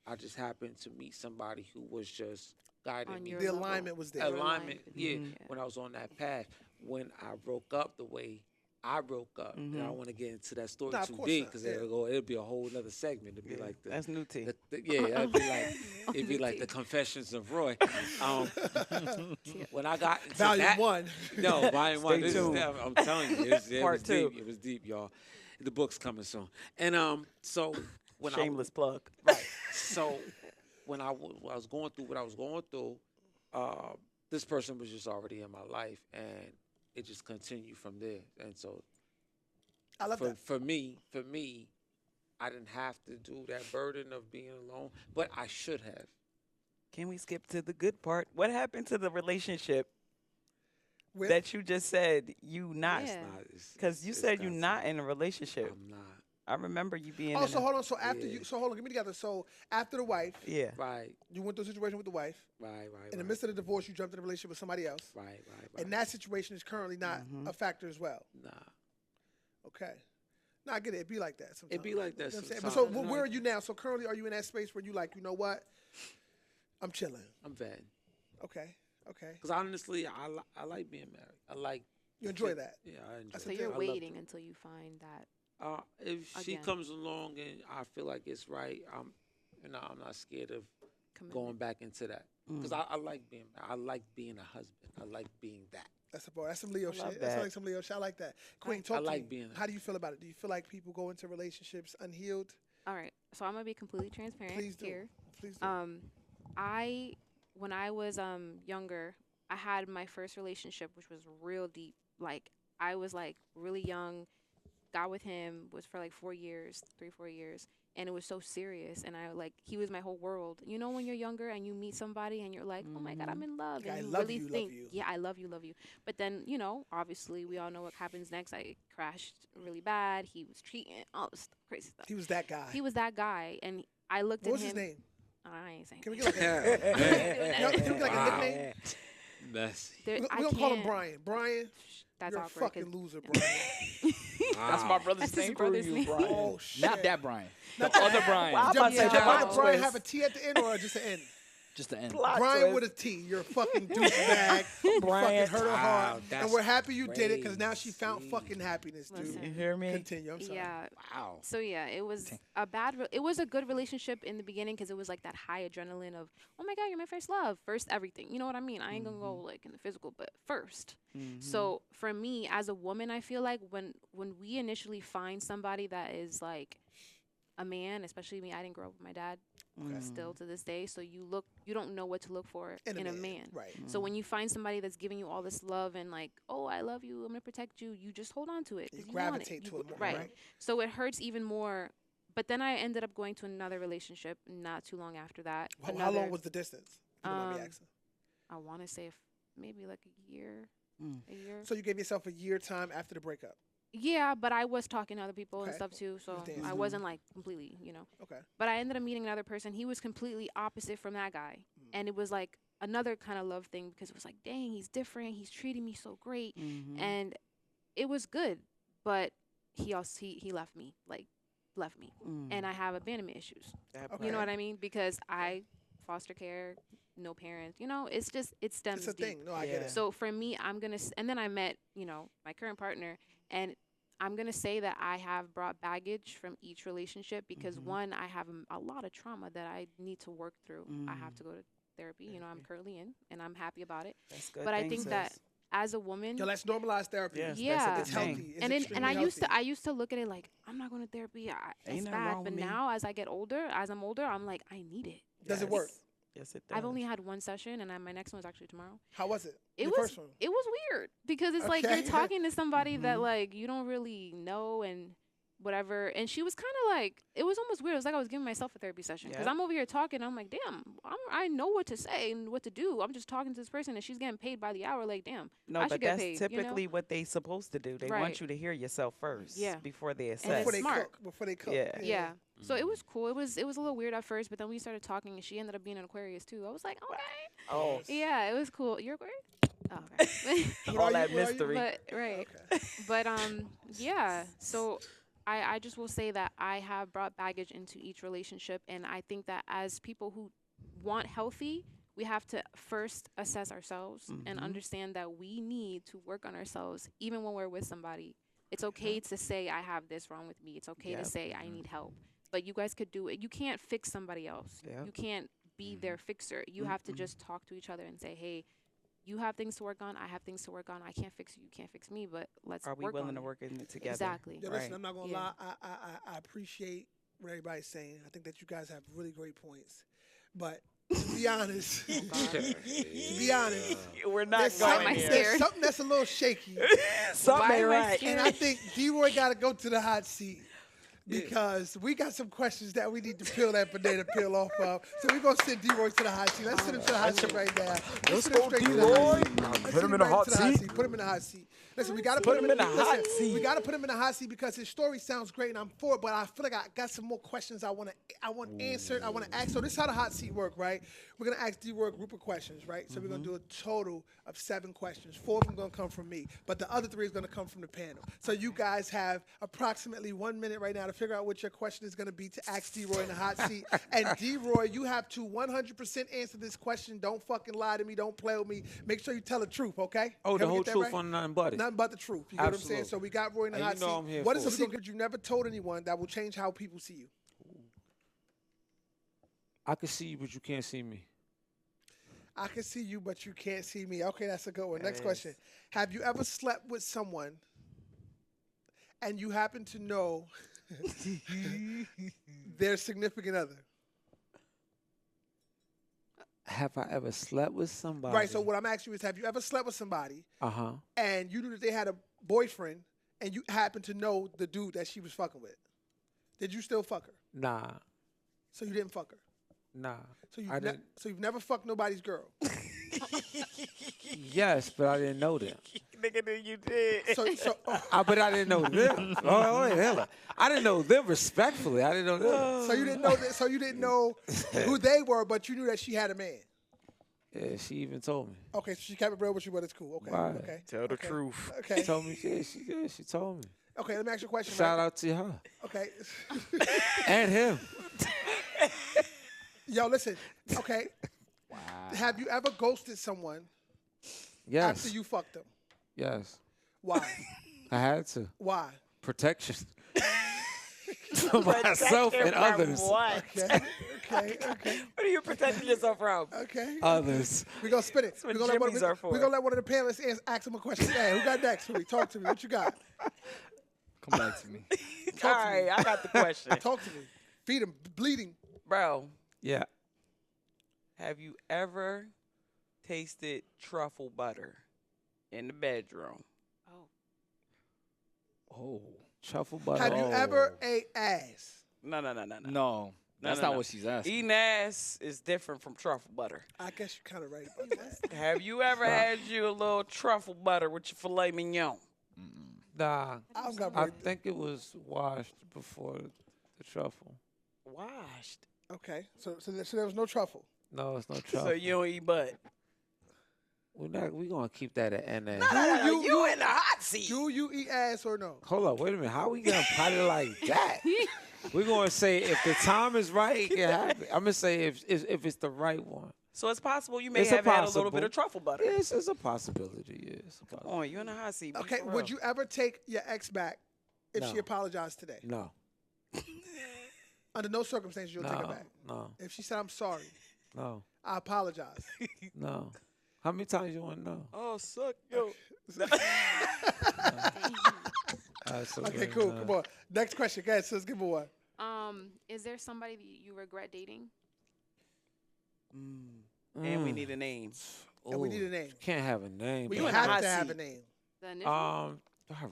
I just happened to meet somebody who was just guiding On me. your The level. alignment was there. Your Alignment, alignment. yeah. Mhm. When I was on that path, when I broke up the way I broke up, and I don't want to get into that story Nah, of too course deep not, because yeah. it'll be a whole other segment. It'll be like the That's new tea. it'd be like the Confessions of Roy. When I got into Volume that, 1. no, volume one. Stay This is tuned. them. I'm telling you, it Part was two. deep. It was deep, y'all. The book's coming soon. And so when Shameless plug. right. So when I was going through what I was going through, this person was just already in my life, and it just continued from there. And so I love that. for me, I didn't have to do that burden of being alone, but I should have. Can we skip to the good part? What happened to the relationship With- that you just said you not? Yeah. Because you It's said you're not- not in a relationship. I'm not. I remember you being. Oh, in so a- hold on. So after Yeah. so hold on. Get me together. So after the wife, Yeah. Right. you went through a situation with the wife. Right. In the midst of the divorce, you jumped in a relationship with somebody else. Right. And that situation is currently not a factor as well. Nah. Okay. No, I get it. It be like that sometimes. It be like that You know what I'm saying? But so sometimes. where are you now? So currently, are you in that space where you like, you know what? I'm chilling. I'm vetting. Okay. Because honestly, I like being married. I like. You enjoy that. Yeah, I enjoy. So it. you're I love waiting until you find that. If she Again. comes along and I feel like it's right, I'm not scared of Commitment. going back into that because I like being a husband. I like being that. That's some Leo I love shit. That's that. like some Leo shit. I like that. Queen, talk I to like me. being- How do you feel about it? Do you feel like people go into relationships unhealed? All right. So I'm gonna be completely transparent Please do. here. Please do. When I was younger, I had my first relationship, which was real deep. Like I was like really young, got with him, was for like 4 years, 3-4 years, and it was so serious. And he was my whole world. You know, when you're younger and you meet somebody and you're like, oh my God, I'm in love, Yeah, and I you love really you, think, love you. yeah, I love you. But then obviously we all know what happens next. I crashed really bad. He was cheating, all this crazy stuff. He was that guy. He was that guy, and I looked What at was him. his name? I ain't saying. Can we get like a, Yeah. can we get like a Wow. nickname? Messy. There- We're I going to call him can't- Brian. Brian, That's you're a awkward. 'cause fucking loser, Brian. That's my brother's That's his name for brother's you, name. Brian. Oh, shit. Not that Brian. Not The that- other Brian. Wow. I'm about to say, Did the Brian, plot Brian twist. have a T at the end or just an N? Just the end. Plot Brian twist. with a T. You're a fucking douchebag. You Brian. fucking hurt her Wow, heart. that's And we're happy you did it because now she found crazy. fucking happiness, dude. Listen. You hear me? Continue. I'm sorry. Yeah. Wow. So yeah, it was it was a good relationship in the beginning because it was like that high adrenaline of, oh my God, you're my first love, first everything. You know what I mean? I ain't gonna go like in the physical, but 1st. So for me as a woman, I feel like when we initially find somebody that is like a man, especially me, I didn't grow up with my dad. Still to this day, so you don't know what to look for in a man. Right. So when you find somebody that's giving you all this love and like, oh, I love you, I'm gonna protect you, you just hold on to it. You 'cause want it. gravitate to You- it more, right. right? So it hurts even more But then I ended up going to another relationship not too long after that. How long was the distance? If you don't mind me asking. I want to say maybe like a year. A year. So you gave yourself a year time after the breakup. Yeah, but I was talking to other people and Okay. stuff too, so dancing. I wasn't like completely, Okay. But I ended up meeting another person. He was completely opposite from that guy, and it was like another kind of love thing because it was like, dang, he's different. He's treating me so great, and it was good. But he also he left me, and I have abandonment issues. You know what I mean? Because I foster care, no parents. It's just it stems It's a deep. thing. No, I get it. So for me, and then I met, my current partner, and I'm going to say that I have brought baggage from each relationship because one, I have a lot of trauma that I need to work through. I have to go to therapy, I'm currently in, and I'm happy about it. That's good. But I think that as a woman, Yo, let's normalize therapy. Yes, yeah, that's It's a good thing. healthy. It's and extremely healthy. I used to look at it like I'm not going to therapy. It's nothing bad. wrong But with me. now as I'm older, I'm like I need it. Does it work? Yes, it does. I've only had one session, and my next one is actually tomorrow. How was it? It The was first one? it was weird because it's like Okay. you're talking to somebody that like you don't really know and whatever. And she was kind of like, it was almost weird. It was like I was giving myself a therapy session because Yep. I'm over here talking. I'm like, damn, I know what to say and what to do. I'm just talking to this person and she's getting paid by the hour. Like, damn, No, I but should get that's paid. typically what they supposed to do. They Right. want you to hear yourself first Yeah. before they it's assess. Before they smart. cook. Before they cook. Yeah. Yeah. So it was cool. It was a little weird at first, but then we started talking and she ended up being an Aquarius too. I was like, okay. Oh, Yeah, it was cool. You're Aquarius? Oh, okay. What all are that you? What are you? mystery. But right. Okay. But yeah. So I just will say that I have brought baggage into each relationship, and I think that as people who want healthy, we have to first assess ourselves and understand that we need to work on ourselves even when we're with somebody. It's okay to say I have this wrong with me. It's okay to Yep. say I need help. But you guys could do it. You can't fix somebody else. Yep. You can't be their fixer. You have to just talk to each other and say, "Hey, you have things to work on. I have things to work on. I can't fix you. You can't fix me. But let's Are we work willing on to it." work in it together? Exactly. Yo, listen, I'm not gonna Yeah. lie. I appreciate what everybody's saying. I think that you guys have really great points. But to be honest, to be honest, We're not there's going something, here. there's something that's a little shaky. Something Why ain't am I right. scared? And I think D-Roy got to go to the hot seat because we got some questions that we need to peel that banana peel off of. So we're going to send D-Roy to the hot seat. Let's send him to the hot seat right now. Let's send him straight to the hot seat. Let's Put send him in the right hot to the seat. Put him in the hot seat. Listen, we got to Put him in the hot listen, seat. We got to put him in the hot seat because his story sounds great and I'm for it, but I feel like I got some more questions I want answered, I want to ask. So this is how the hot seat work, right? We're going to ask D-Roy a group of questions, right? So we're going to do a total of 7 questions. 4 of them going to come from me, but the other 3 is going to come from the panel. So you guys have approximately 1 minute right now to figure out what your question is going to be to ask D-Roy in the hot seat. And D-Roy, you have to 100% answer this question. Don't fucking lie to me. Don't play with me. Make sure you tell the truth, okay? Oh, Can the we whole get that truth right? on nothing but it. Nothing but the truth. You get what I'm saying? Absolutely. So we got Roy in the And hot you know seat. I'm here What is for a it. secret you've never told anyone that will change how people see you? I can see you, but you can't see me. I can see you, but you can't see me. Okay, that's a good one. Next Yes. question. Have you ever slept with someone and you happen to know their significant other? Have I ever slept with somebody? Right, so what I'm asking you is, have you ever slept with somebody Uh-huh. and you knew that they had a boyfriend and you happen to know the dude that she was fucking with? Did you still fuck her? Nah. So you didn't fuck her? Nah. So I didn't. so you've never fucked nobody's girl? Yes, but I didn't know them. Nigga, then you did. But I didn't know them. Oh, wait, hell. I didn't know them respectfully. I didn't know them. So you didn't know that. So you didn't know who they were, but you knew that she had a man. Yeah, she even told me. Okay, so she kept it real with you, but it's cool. Okay, Right. okay. Tell the okay. truth. Okay, She told me. Yeah, she told me. okay. Let me ask you a question. Shout right? out to her. Okay. And him. Yo, listen. Okay. Wow. Have you ever ghosted someone Yes. after you fucked them? Yes. Why? I had to. Why? Protection. For myself and others. What? Okay. Okay. Okay. What are you protecting yourself from? Okay. Others. We're gonna spin it. what We're gonna, jimmies are for. we're gonna let one of the panelists ask him a question. Hey, who got next? Talk to me. What you got? Come back to me. All right, I got the question. Talk to me. Feed him. Bleeding. Bro, Yeah. have you ever tasted truffle butter in the bedroom? Oh. Oh. Truffle butter. Have you ever ate ass? No. No, that's not what she's asking. Eating ass is different from truffle butter. I guess you're kind of right about that. Have you ever had you a little truffle butter with your filet mignon? Nah, I don't got I very. think it was washed before the truffle. Washed. Okay, so there was no truffle. No, it's no truffle. So you don't eat butt. We gonna keep that at NA. No, you in the hot seat. Do you eat ass or no? Hold up, wait a minute. How we gonna potty like that? We're gonna say if the time is right, it can happen. I'm gonna say if it's the right one. So it's possible you may It's have had a little possible. bit of truffle butter. Yes, it's a possibility. Yes. Come on, you in the hot seat. be Okay, for would real. you ever take your ex back if No. she apologized today? No. Under no circumstances you'll take her No. back. No. If she said, I'm sorry, No. I apologize. No. How many times you want to know? Oh, suck, yo. Okay, cool. Come on. Next question. Go ahead, sis. Give me one. Is there somebody that you regret dating? And we need a name. And we need a name. Can't have a name. We You in but- the have hot to have a seat. name. The initial? Do I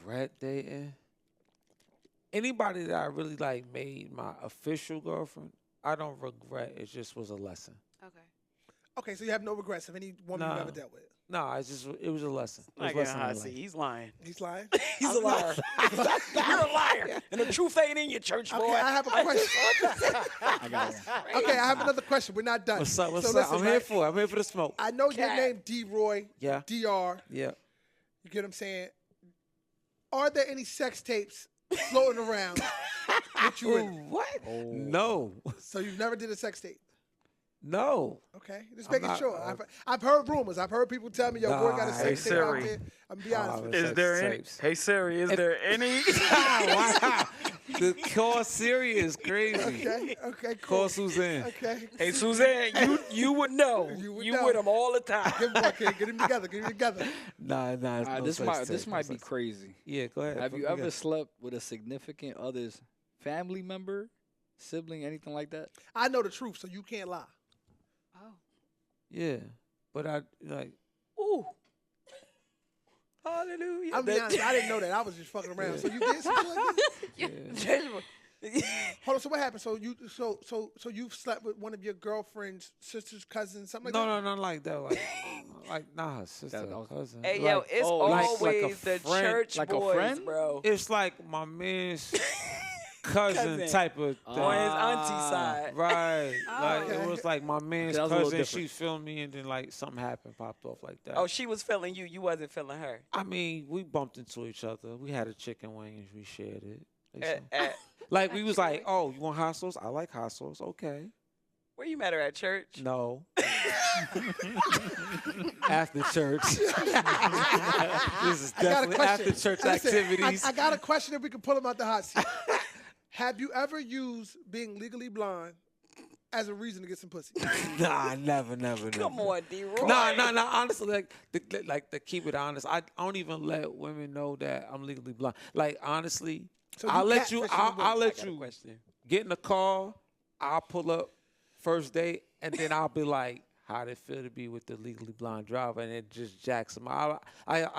regret dating? Anybody that I really like made my official girlfriend, I don't regret. It just was a lesson. Okay. Okay, so you have no regrets of any woman you've No. ever dealt with. No, it was a lesson. It was Not a getting lesson hot in seat. life. He's lying. He's lying. He's a liar. You're a liar. And the truth ain't in your church, boy. Okay, I have a question. I got one. Okay, I have another question. We're not done. What's up? What's So up? listen, I'm right? here for the smoke. I know your Cat. name, D-Roy, Yeah. DR. Yeah. You get what I'm saying? Are there any sex tapes floating around with you in it? What? No. So you've never did a sex tape? No. Okay, just I'm making not- sure. I've heard rumors. I've heard people tell me, yo, boy got a Nah, sex hey, tape out Siri. there. I'm gonna be honest with you. Is there any- Hey Siri, is there any? Wow. The call Siri is crazy. Okay, Call cool. Suzanne. Okay. Hey Suzanne, you would know. You would You know. with him all the time. Give him one, kid. Get him together. Get him together. Nah. It's All right, no this such might thing, no be such thing. crazy. Yeah, go ahead. Have you Fuck ever got? slept with a significant other's family member, sibling, anything like that? I know the truth, so you can't lie. Oh. Yeah, but I like. Ooh. Hallelujah. I'm be honest. I didn't know that. I was just fucking around. So you did something like that? Hold on. So what happened? So you've slept with one of your girlfriend's sisters, cousins, something like No, that? no, like that. Like nah, her sister, That was- cousin. Hey, like, yo, it's like always a the friend- church like a boys, friend? bro. It's like my man's cousin Cousin. type of thing. On his auntie side. Right. Like Okay. it was like my man's that was a little cousin. She different. filmed me, and then like something happened, popped off like that. Oh, she was feeling you. You wasn't feeling her. I mean, we bumped into each other. We had a chicken wing, and we shared it. Like, At- so- at- like we was like, oh, you want hot sauce? I like hot sauce. Okay. where you met her at church? No. After church. This is I got a definitely question. after church Listen, activities. I got a question if we can pull him out the hot seat. Have you ever used being legally blind as a reason to get some pussy? Nah, never. Come on, D-Roy. Nah. Honestly, like to keep it honest, I don't even let women know that I'm legally blind. Like honestly, So I'll you let you. catfishing the I'll women. let I got a you question. get in the car. I'll pull up first date, and then I'll be like, "How'd it feel to be with the legally blind driver?" And it just jacks them. I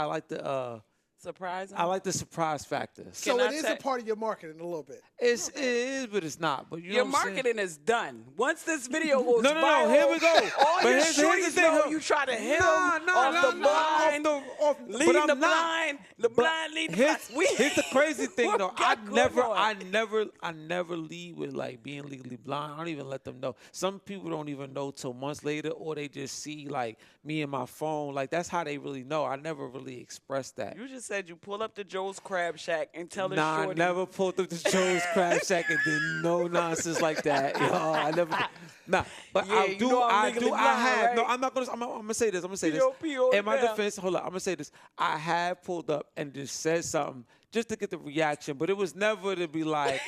like the Surprise him? I like the surprise factor. So Can it I is say- a part of your marketing a little bit. It is, but it's not. But you know Your what I'm saying? marketing is done. Once this video goes No, viral, here we go. all But your here's the shorties thing, know huh? you try to hit Nah, them nah, off nah, the nah, blind, off the- lead but I'm the not. blind, the blind lead the blind. Here's the crazy thing What though. we got going on? I never lead with like being legally blind. I don't even let them know. Some people don't even know till months later, or they just see like me and my phone. Like that's how they really know. I never really expressed that. You just said you pull up to Joe's Crab Shack and tell the Nah, I shorty. never pulled up to Joe's Crab Shack and did no nonsense like that. Yo, I never. Nah, but Yeah, I you do. know I'm I legally do. blind, I have. No, right? I'm not gonna. I'm gonna say this. I'm gonna say this. P.O.P. In my down. defense, hold on. I'm gonna say this. I have pulled up and just said something just to get the reaction, but it was never to be like,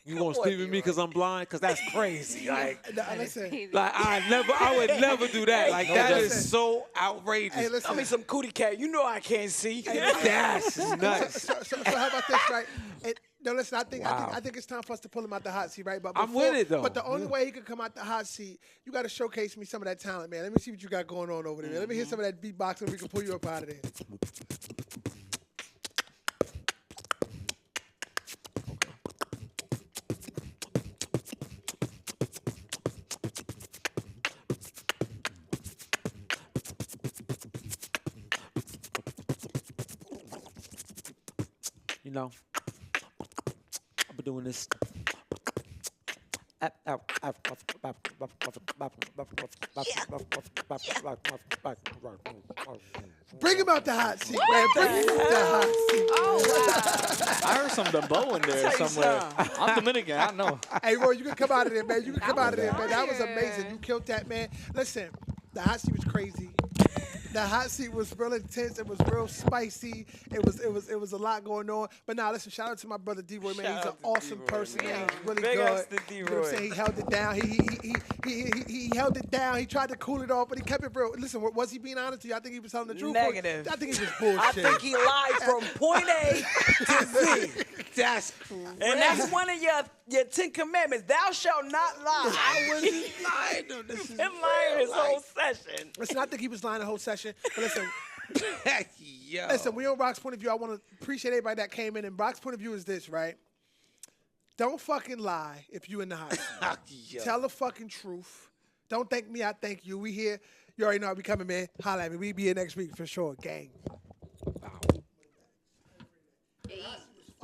"You gonna Come on, sleep with me because I'm blind?" Because that's crazy. Like, Now, listen, like I would never do that. Like that listen. is so outrageous. hey, listen. Tell me some cootie cat. You know I can't see. That's nuts. So how about this, right? No, listen. Wow. I think it's time for us to pull him out the hot seat, right? But I'm with it, though. But the only way he could come out the hot seat, you got to showcase me some of that talent, man. Let me see what you got going on over there. Man. Let me hear some of that beatboxing. We can pull you up out of there. know, I've been doing this. Bring him out the hot seat, man. Bring him out the hot seat. Oh wow. I heard some dembow in there Tell you somewhere. something. I'm Dominican. I know. Hey, Roy, you can come out of there, man. You can come out of there, man. was That was fire. amazing. You killed that, man. Listen, the hot seat was crazy. The hot seat was real intense. It was real spicy. It was a lot going on. But now, listen, shout out to my brother D-Roy, man. Shout He's an out to awesome D-Roy, person, man. man. He's really Big good. ups to You know what I'm D-Roy. saying? He held it down. He held it down. He tried to cool it off, but he kept it real. Listen, was he being honest to you? I think he was telling the truth. Negative. I think he was I bullshit. think he lied from point A to Z. That's And that's one of your 10 commandments. Thou shalt not lie. I wasn't lying. No, this is Been lying his whole session. Listen, I think he was lying the whole session. But listen, Yo. listen, we on Brock's point of view. I want to appreciate everybody that came in. And Brock's point of view is this, right? Don't fucking lie if you in the hot seat. Yo. Tell the fucking truth. Don't thank me, I thank you. We here. You already know how we coming, man. Holla at me. We be here next week for sure, gang.